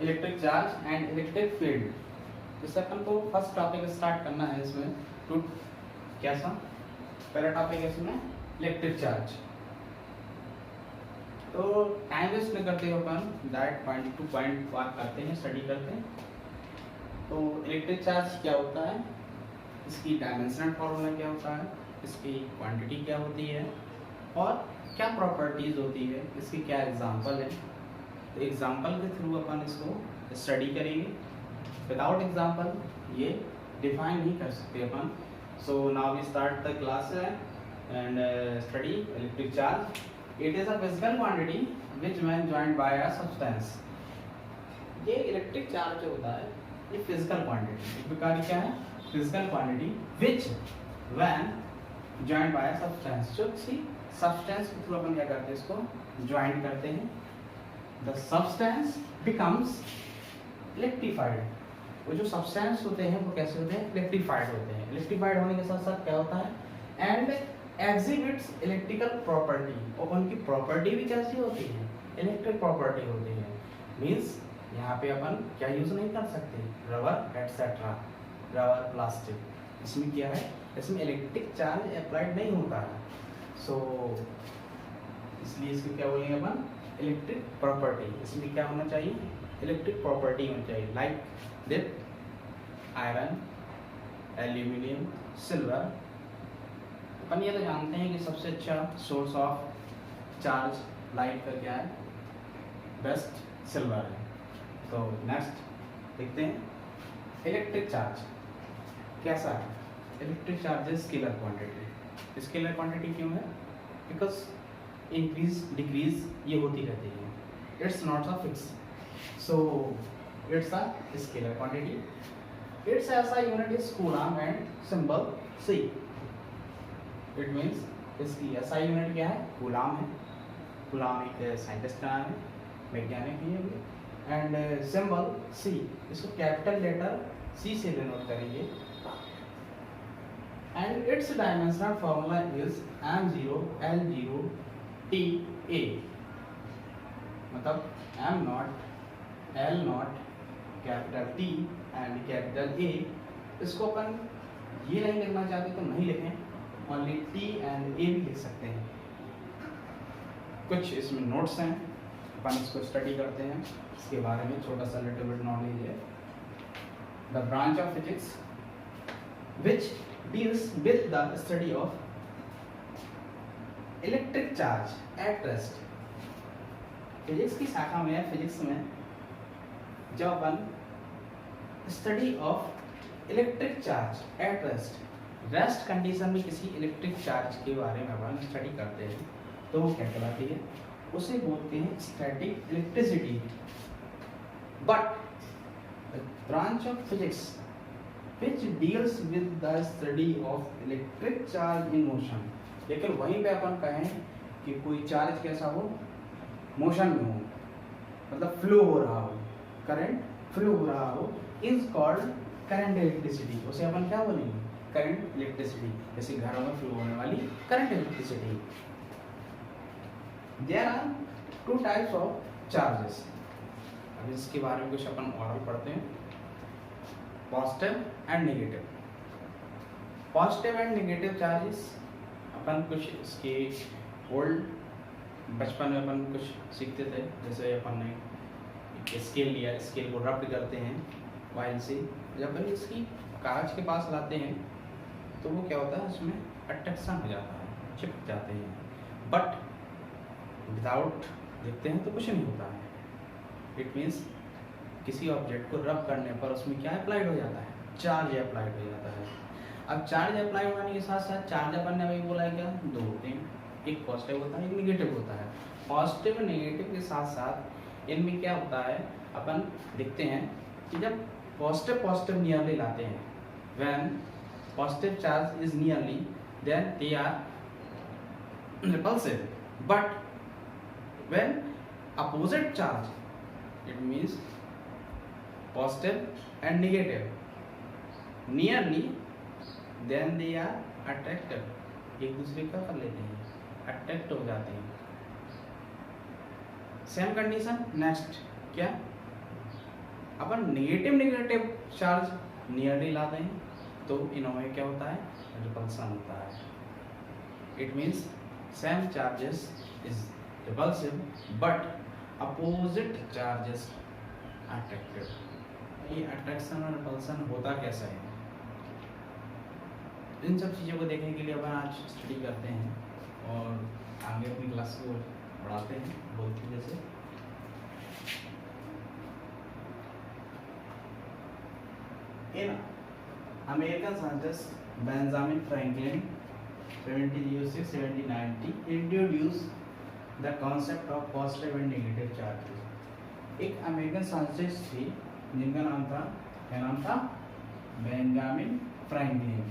Electric charge and electric field. जैसे अपन को first topic start करना है इसमें टू कैसा पहला टॉपिक है इसमें इलेक्ट्रिक चार्ज। तो टाइम वेस्ट नहीं करते हो अपन डायरेक्ट पॉइंट टू पॉइंट बात करते हैं, स्टडी करते हैं। तो इलेक्ट्रिक चार्ज क्या होता है, इसकी डायमेंशनल फॉर्मूला क्या होता है, इसकी क्वांटिटी क्या होती है और क्या प्रॉपर्टीज होती है, इसकी क्या एग्जांपल है। तो एग्जांपल के थ्रू अपन इसको स्टडी करेंगे, विदाउट एग्जांपल ये डिफाइन नहीं कर सकते अपन। So now we start the class and study electric charge. It is a physical quantity which when joined by a substance. ये इलेक्ट्रिक चार्ज जो होता है ये फिजिकल क्वांटिटी, एक प्रकार की क्या है, physical quantity which when joined by a substance. जो किसी सब्सटेंस के थ्रू अपन क्या करते हैं, इसको ज्वाइन करते हैं। The substance becomes electrified. वो जो सब्सटेंस होते हैं वो कैसे होते हैं, इलेक्ट्रीफाइड होते हैं। इलेक्ट्रीफाइड होने के साथ साथ क्या होता है, एंड एग्जिबिट्स इलेक्ट्रिकल प्रॉपर्टी। और उनकी प्रॉपर्टी भी कैसी होती है, इलेक्ट्रिक प्रॉपर्टी होती है। मीन्स यहाँ पे अपन क्या यूज नहीं कर सकते, रबर एटसेट्रा, रबर प्लास्टिक, इसमें क्या है, इसमें इलेक्ट्रिक चार्ज अप्लाइड नहीं होता है। सो इसलिए इसको क्या बोलेंगे अपन, इलेक्ट्रिक प्रॉपर्टी। इसमें क्या होना चाहिए, इलेक्ट्रिक प्रॉपर्टी होनी चाहिए। Like this iron, aluminium, silver. अपन ये तो जानते हैं कि सबसे अच्छा सोर्स ऑफ चार्ज लाइट का क्या है, बेस्ट सिल्वर है। तो नेक्स्ट देखते हैं इलेक्ट्रिक चार्ज कैसा है। Electric charge is scalar quantity. Scalar quantity क्यों है, बिकॉज इंक्रीज डिक्रीज ये होती रहती है, it's not a fix. So it's a scalar quantity. It's SI unit is coulomb and symbol C. It means इसकी SI unit क्या है, coulomb है। कूलम एक साइंटिस्ट का नाम है, वैज्ञानिक भी है। एंड सिंबल सी, इसको कैपिटल लेटर सी से डिनोट करेंगे। And it's dimensional formula is m0 l0 ta। मतलब m0 l0 capital T and capital A। इसको अपन ये नहीं लिखना चाहते तो नहीं लिखें, ओनली T एंड A भी लिख सकते हैं। कुछ इसमें नोट्स हैं, अपन इसको स्टडी करते हैं, इसके बारे में छोटा सा लिटिल बिट नॉलेज है। The branch of physics which deals with the study of electric charge at rest. Physics की शाखा में, फिजिक्स में जब अपन study of electric charge at rest, rest condition में किसी इलेक्ट्रिक चार्ज के बारे में अपन स्टडी करते हैं तो वो क्या कहलाती है, उसे बोलते हैं static electricity. But the branch of physics which deals with the study of electric charge in motion। लेकिन वहीं पे अपन कहें कि कोई चार्ज कैसा हो, मोशन में हो, मतलब फ्लो हो रहा हो, करंट फ्लो हो रहा हो, इज कॉल्ड करंट इलेक्ट्रिसिटी। उसे अपन क्या बोलेंगे, करंट इलेक्ट्रिसिटी। जैसे घरों में फ्लो होने वाली current electricity. There are two types of charges. अब इसके बारे में कुछ अपन और पढ़ते हैं, positive and negative. Positive and negative charges अपन कुछ इसके ओल्ड बचपन में अपन कुछ सीखते थे। जैसे अपन ने स्केल लिया, स्केल को रब्ड करते हैं वाइल से, जब अपन इसकी कागज के पास लाते हैं तो वो क्या होता है, उसमें अट्रैक्शन हो जाता है, चिपक जाते हैं। बट विदाउट देखते हैं तो कुछ नहीं होता है। इट मीन्स किसी ऑब्जेक्ट को रब करने पर उसमें क्या अप्लाइड हो जाता है, चार्ज अप्लाइड हो जाता है। अब चार्ज अप्लाई होने के साथ साथ चार्ज अपन ने अभी बोला है क्या, दो होते हैं, एक पॉजिटिव होता है, एक नेगेटिव होता है। पॉजिटिव नेगेटिव के साथ साथ इनमें क्या होता है, अपन देखते हैं कि जब पॉजिटिव पॉजिटिव नियरली लाते हैं, when positive charge is nearly then they are repulsive. But when opposite charge, it means positive and negative nearly then they are attracted। एक दूसरे का कर लेते हैं, अट्रैक्ट हो जाते हैं। सेम कंडीशन नेक्स्ट क्या, अपन नेगेटिव नेगेटिव चार्ज नियरली लाते हैं तो इनमें क्या होता है, रिपल्सन होता है। It means same charges is repulsive but opposite charges attractive. ये अट्रैक्शन और रिपल्सन होता कैसा है, इन सब चीज़ों को देखने के लिए अपन आज स्टडी करते हैं और आगे अपनी क्लास को बढ़ाते हैं बहुत ही जैसे। In American scientist Benjamin Franklin 1706-1790 introduce the concept of positive and negative charges. एक अमेरिकन साइंटिस्ट थी जिनका नाम था, क्या नाम था, बेंजामिन फ्रैंकलिन।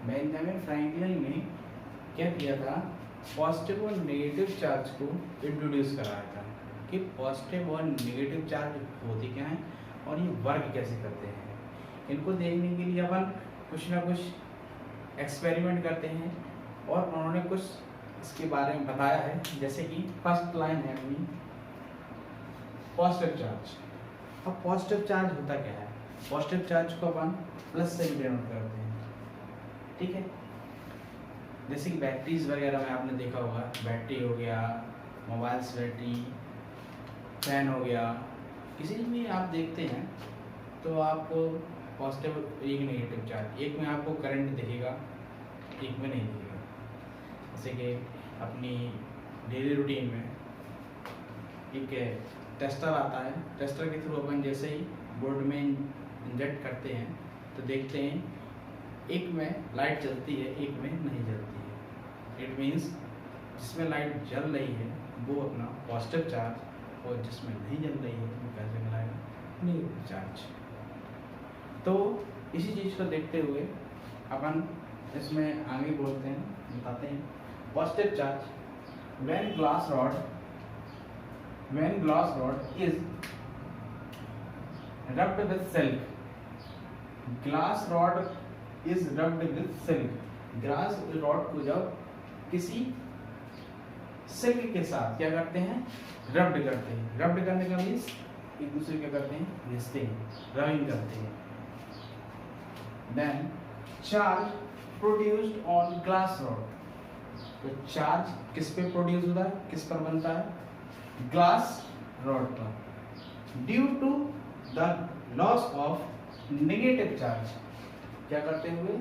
बेंजामिन फ्रैंकलिन ने क्या किया था, पॉजिटिव और नेगेटिव चार्ज को इंट्रोड्यूस कराया था कि पॉजिटिव और नेगेटिव चार्ज होती क्या है और ये वर्क कैसे करते हैं। इनको देखने के लिए अपन कुछ ना कुछ एक्सपेरिमेंट करते हैं और उन्होंने कुछ इसके बारे में बताया है। जैसे कि फर्स्ट लाइन है अपनी पॉजिटिव चार्ज। अब पॉजिटिव चार्ज होता क्या है, पॉजिटिव चार्ज को अपन प्लस से डिनोट करते हैं, ठीक है। जैसे कि बैटरीज वगैरह में आपने देखा होगा, बैटरी हो गया, मोबाइल्स बैटरी, फैन हो गया, किसी भी आप देखते हैं तो आपको पॉजिटिव एक नेगेटिव चार्ज, एक में आपको करंट दिखेगा एक में नहीं दिखेगा। जैसे कि अपनी डेली रूटीन में एक टेस्टर आता है, टेस्टर के थ्रू अपन जैसे ही बोर्ड में इंजेक्ट करते हैं तो देखते हैं एक में लाइट जलती है एक में नहीं जलती है। इट मीन्स जिसमें लाइट जल रही है वो अपना पॉजिटिव चार्ज और जिसमें नहीं जल रही है वो कैसे मिलाएगा, नेगेटिव चार्ज। तो इसी चीज़ को देखते हुए अपन इसमें आगे बोलते हैं, बताते हैं positive charge when glass rod is rubbed with silk. Glass rod is rubbed with silk. Glass rod को जब किसी सिल्क के साथ क्या करते हैं, रब्ड करते हैं। रब्ड करने का मीन्स एक दूसरे क्या करते हैं, घिसते हैं, रबिंग करते हैं। Then charge produced on glass rod. तो चार्ज किस पे प्रोड्यूस होता है, किस पर बनता है, ग्लास रॉड पर। Due to the loss of negative charge, क्या करते हुए,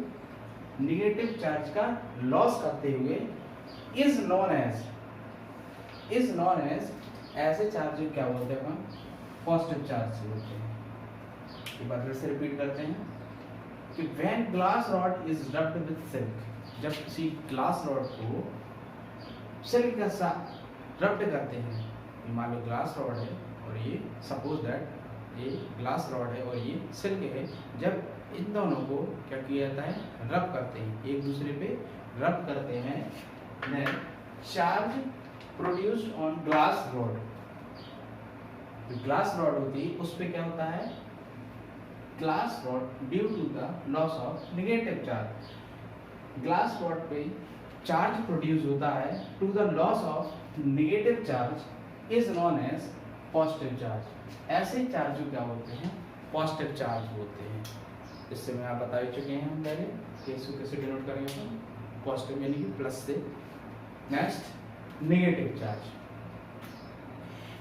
नेगेटिव चार्ज का लॉस करते हुए, इज नॉन एज ऐसे चार्ज को क्या बोलते हैं अपन, पॉजिटिव चार्ज बोलते हैं। एक बार फिर से रिपीट करते हैं कि when glass rod is rubbed with silk, जब किसी ग्लास रॉड को सिल्क के साथ रब्ड करते हैं, मान लो ग्लास रॉड है और ये सपोज दैट ये ग्लास रॉड है और ये सिल्क है, जब इन दोनों को क्या किया जाता है, रब करते हैं, एक दूसरे पे रब करते हैं, then charge produced on glass rod. Glass rod होती है उस पे क्या होता है, glass rod due to the loss of negative charge. Glass rod पे चार्ज प्रोड्यूस होता है to the loss of negative charge is known as positive charge. ऐसे चार्ज को क्या बोलते हैं, पॉजिटिव चार्ज बोलते हैं। इससे मैं आप बता चुके हैं हम पहले कि इसको कैसे डिनोट करेंगे हम, पॉजिटिव यानी कि प्लस से। Next negative charge.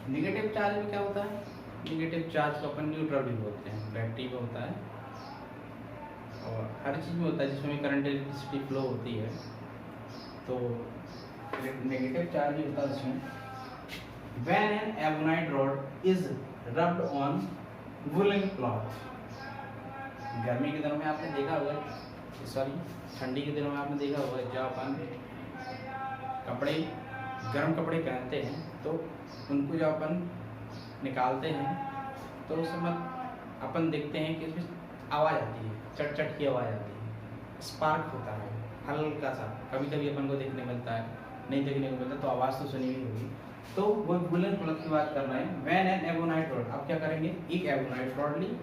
Negative charge में क्या होता है, नेगेटिव चार्ज को अपन न्यूट्रल भी बोलते हैं। बैटरी में होता है और हर चीज़ में होता है जिसमें करंट इलेक्ट्रिसिटी फ्लो होती है, तो नेगेटिव चार्ज भी होता है उसमें। When an ebonite rod is rubbed on woollen cloth. गर्मी के दिनों में आपने देखा होगा, सॉरी ठंडी के दिनों में आपने देखा होगा, जब अपन कपड़े गर्म कपड़े पहनते हैं तो उनको जब अपन निकालते हैं तो उस समय अपन देखते हैं कि इसमें आवाज़ आती है, चट चट की आवाज़ आती है, स्पार्क होता है हल्का सा, कभी कभी अपन को देखने मिलता है, नहीं देखने को मिलता तो आवाज़ तो सुनी हुई होगी। तो वो वुलन क्लॉथ की बात कर रहे हैं। व्हेन एन एबोनाइट रॉड, आप क्या करेंगे, एक एबोनाइट रॉड ली,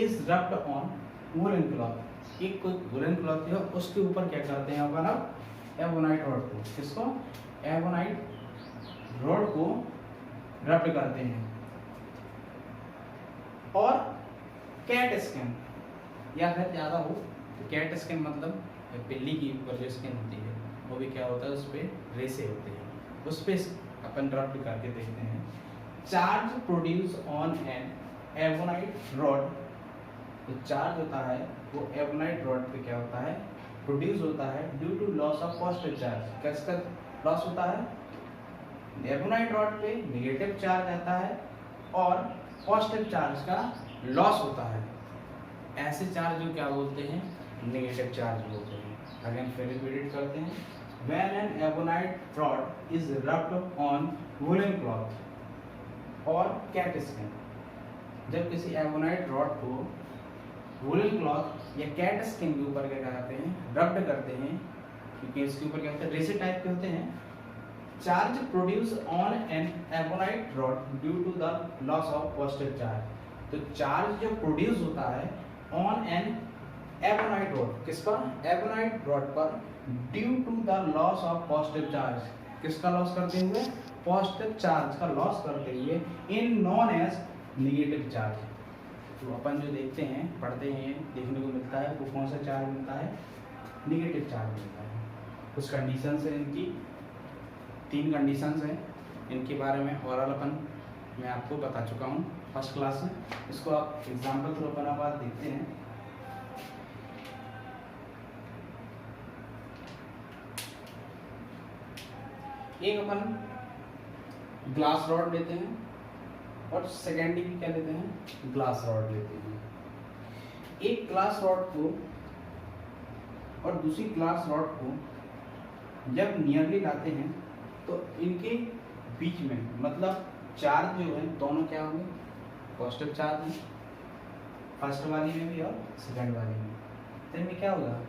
is rubbed on woollen cloth, एक कोई वुलन क्लॉथ है उसके ऊपर क्या करते हैं अपन, अब एबोनाइट रॉड को, किसको, एबोनाइट रॉड को रब्ड करते हैं। और कैट स्किन, या फिर ज़्यादा हो तो कैट स्किन मतलब बिल्ली की ऊपर जो स्किन होती है वो भी क्या होता है, उस पर रेसे होते हैं, उस पर अपन रब करके देखते हैं। Charge produce on an ebonite rod, तो चार्ज होता है वो एवोनाइट रॉड पे क्या होता है, प्रोड्यूस होता है due to loss of positive charge. किसका लॉस होता है, एवोनाइट रॉड पे नेगेटिव चार्ज आता है और पॉजिटिव चार्ज का लॉस होता है। ऐसे चार्ज को क्या बोलते हैं, नेगेटिव चार्ज बोलते हैं। अगेन फिर रिपीट करते हैं, when an ebonite rod is rubbed on woollen cloth और कैट स्किन, जब किसी एवोनाइट रॉड को वूलन क्लॉथ या कैट स्किन के ऊपर क्या करते हैं, रब्ड करते हैं, क्योंकि इसके ऊपर क्या होते हैं, रेसे टाइप के होते हैं। Charge produce on an ebonite rod due to the loss of positive charge, तो चार्ज जो प्रोड्यूस होता है ऑन एन एवोनाइट रॉड, किसका, एवोनाइट रॉड पर, due to the loss of positive charge, किसका लॉस करते हुए, पॉजिटिव चार्ज का लॉस करते हुए, in known as negative charge. तो अपन जो देखते हैं, पढ़ते हैं, देखने को मिलता है, वो कौन सा चार्ज मिलता है, नेगेटिव चार्ज मिलता है। कुछ कंडीशंस हैं इनकी, 3 कंडीशंस हैं, इनके बारे में ओरल अपन मैं आपको बता चुका हूँ फर्स्ट क्लास में। इसको आप एग्जाम्पल थ्रू अपन आप देखते हैं। एक अपन ग्लास रॉड लेते हैं और सेकेंडरी क्या लेते हैं, ग्लास रॉड लेते हैं। एक ग्लास रॉड को और दूसरी ग्लास रॉड को जब नियरली लाते हैं तो इनके बीच में मतलब चार्ज जो है दोनों क्या होंगे, पॉजिटिव चार्ज है, फर्स्ट वाली में भी और सेकंड वाली में। तो इनमें क्या होगा,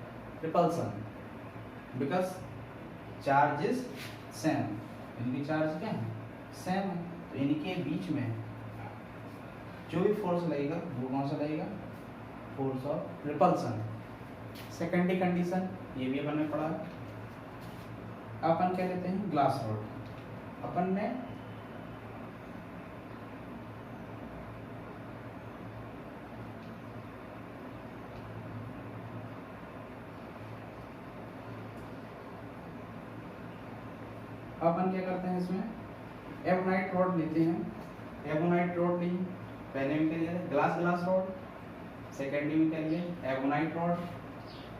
repulsion, because charge is same, इनकी चार्ज क्या है, सेम है। तो इनके बीच में जो भी फोर्स लगेगा वो कौन सा लगेगा, force of repulsion. Secondary condition ये भी अपन ने पढ़ा। अपन क्या लेते हैं, ग्लास रॉड, अपन ने अपन क्या करते हैं, इसमें एवोनाइट रॉड लेते हैं। एवोनाइट रॉड ली, पहले में क्या लिया, ग्लास रॉड, सेकेंडरी में क्या लिया, एवोनाइट रॉड।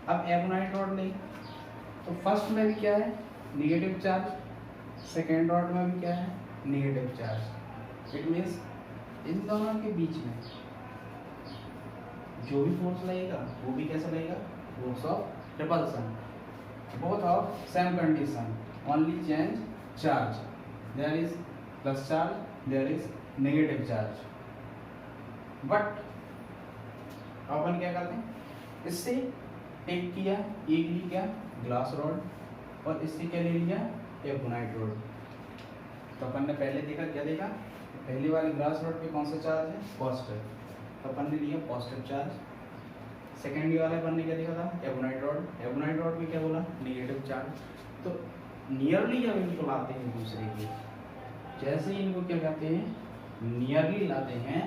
अब एवोनाइट रॉड ली तो फर्स्ट में भी क्या है, नेगेटिव चार्ज, सेकेंड रॉड में भी क्या है, negative charge. It means in दोनों के बीच में जो भी फोर्स लगेगा वो भी कैसा लगेगा, force of repulsion. Both of same condition, only change charge, there is plus charge, there is negative charge, but अपन क्या करते हैं, इससे एक किया, एक ली क्या, ग्लास रॉड, और इससे क्या ले लिया, एवोनाइट रॉड। तो अपन ने पहले देखा, क्या देखा, पहली वाली ग्लास रॉड पे कौन सा चार्ज है, पॉजिटिव, तो अपन ने लिया पॉजिटिव चार्ज। सेकेंडरी वाले अपन ने क्या देखा था, एवोनाइट रॉड, एवोनाइट रॉड पे क्या बोला, नेगेटिव चार्ज। तो नियरली जब इनको लाते हैं दूसरे के, जैसे ही इनको क्या कहते हैं, नियरली लाते हैं,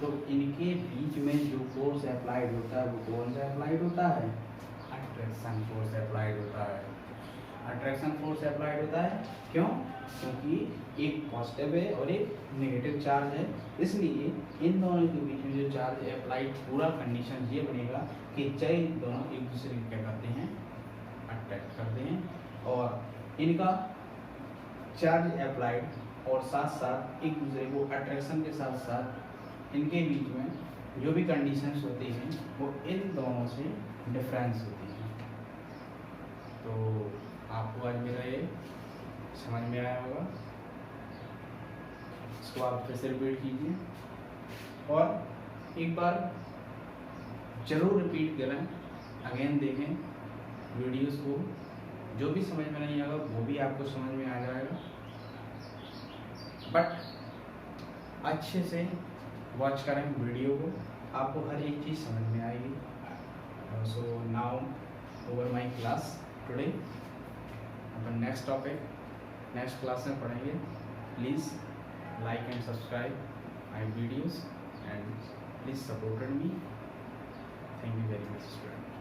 तो इनके बीच में जो फोर्स अप्लाइड होता है वो कौन सा अप्लाइड होता है, अट्रैक्शन फोर्स अप्लाइड होता है। अट्रैक्शन फोर्स अप्लाइड होता है क्यों, क्योंकि एक पॉजिटिव है और एक नेगेटिव चार्ज है, इसलिए इन दोनों के बीच में जो चार्ज अप्लाइड, पूरा कंडीशन ये बनेगा कि चाहे दोनों एक दूसरे को क्या करते हैं, अट्रैक्ट करते हैं, और इनका चार्ज अप्लाइड और साथ साथ एक दूसरे को अट्रैक्शन के साथ साथ इनके बीच में जो भी कंडीशंस होती हैं वो इन दोनों से डिफरेंस होती हैं। तो आपको आज मेरा ये समझ में आया होगा, इसको आप फिर से रिपीट कीजिए और एक बार जरूर रिपीट करें, अगेन देखें वीडियोस को, जो भी समझ में नहीं आएगा वो भी आपको समझ में आ जाएगा, बट अच्छे से वॉच करें वीडियो को, आपको हर एक चीज़ समझ में आएगी। So now over my class today, upon next topic next class में पढ़ेंगे। Please like and subscribe my videos and please supported me. Thank you very much, student.